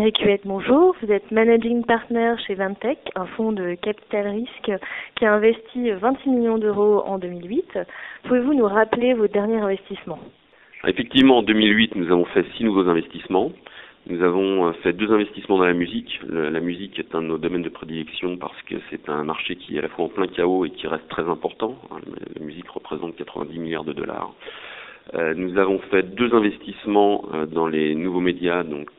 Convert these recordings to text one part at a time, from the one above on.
Eric Huette, bonjour. Vous êtes Managing Partner chez Vintech, un fonds de capital risque qui a investi 26 millions d'euros en 2008. Pouvez-vous nous rappeler vos derniers investissements? Effectivement, en 2008, nous avons fait 6 nouveaux investissements. Nous avons fait 2 investissements dans la musique. La musique est un de nos domaines de prédilection parce que c'est un marché qui est à la fois en plein chaos et qui reste très important. La musique représente 90 milliards de dollars. Nous avons fait 2 investissements dans les nouveaux médias, donc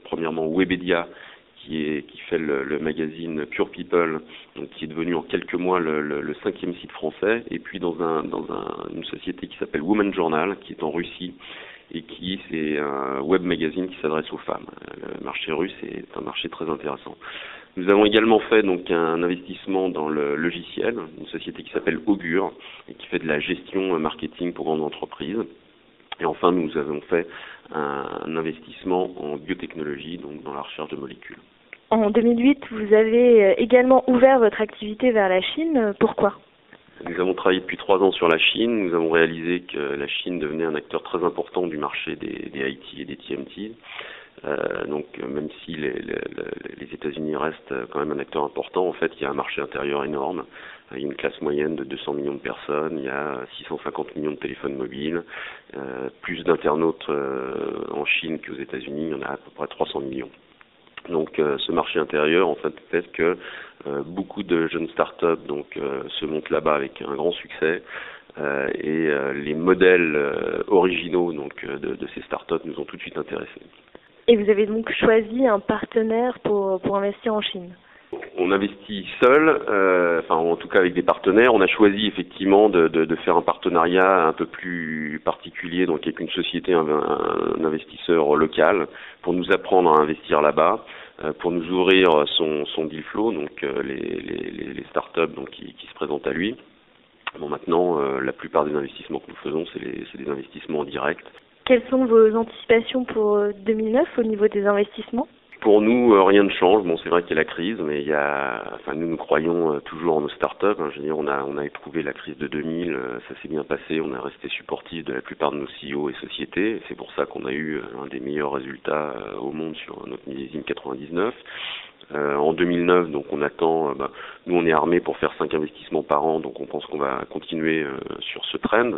premièrement Webedia, qui fait le magazine Pure People, donc qui est devenu en quelques mois le 5e site français, et puis dans une société qui s'appelle Woman Journal, qui est en Russie, et c'est un web magazine qui s'adresse aux femmes. Le marché russe est un marché très intéressant. Nous avons également fait donc un investissement dans le logiciel, une société qui s'appelle Augure et qui fait de la gestion marketing pour grandes entreprises. Et enfin, nous avons fait un investissement en biotechnologie, donc dans la recherche de molécules. En 2008, vous avez également ouvert votre activité vers la Chine. Pourquoi ? Nous avons travaillé depuis 3 ans sur la Chine. Nous avons réalisé que la Chine devenait un acteur très important du marché des IT et des TMT. Donc même si les États-Unis restent quand même un acteur important, en fait, il y a un marché intérieur énorme. Il y a une classe moyenne de 200 millions de personnes, il y a 650 millions de téléphones mobiles, plus d'internautes en Chine qu'aux États-Unis, il y en a à peu près 300 millions. Donc ce marché intérieur, en fait que beaucoup de jeunes startups se montent là-bas avec un grand succès. Et les modèles originaux de ces startups nous ont tout de suite intéressés. Et vous avez donc choisi un partenaire pour investir en Chine? On investit seul, en tout cas avec des partenaires. On a choisi effectivement de faire un partenariat un peu plus particulier, donc avec une société, un investisseur local, pour nous apprendre à investir là-bas, pour nous ouvrir son deal flow, donc les startups qui se présentent à lui. Bon, maintenant, la plupart des investissements que nous faisons, c'est des investissements en direct. Quelles sont vos anticipations pour 2009 au niveau des investissements? Pour nous, rien ne change. Bon, c'est vrai qu'il y a la crise, mais nous croyons toujours en nos startups. Je veux dire, on a éprouvé la crise de 2000, ça s'est bien passé. On est resté supportif de la plupart de nos CEO et sociétés. C'est pour ça qu'on a eu un des meilleurs résultats au monde sur notre millésime 99. En 2009, donc on attend, nous on est armés pour faire 5 investissements par an, donc on pense qu'on va continuer sur ce trend.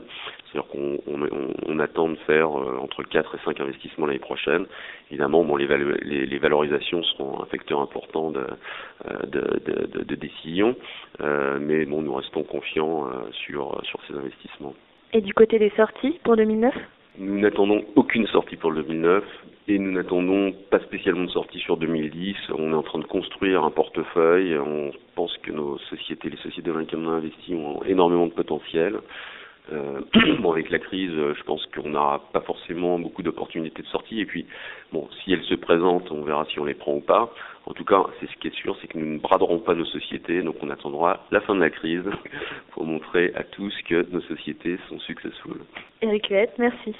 C'est-à-dire qu'on attend de faire entre 4 et 5 investissements l'année prochaine. Évidemment, les valorisations seront un facteur important de décision, mais bon, nous restons confiants sur ces investissements. Et du côté des sorties pour 2009? Nous n'attendons aucune sortie pour le 2009 et nous n'attendons pas spécialement de sortie sur 2010. On est en train de construire un portefeuille. On pense que les sociétés dans lesquelles on a investi ont énormément de potentiel. Avec la crise, je pense qu'on n'aura pas forcément beaucoup d'opportunités de sortie. Et puis, si elles se présentent, on verra si on les prend ou pas. En tout cas, c'est ce qui est sûr, c'est que nous ne braderons pas nos sociétés. Donc, on attendra la fin de la crise pour montrer à tous que nos sociétés sont successful. Eric Huette, merci.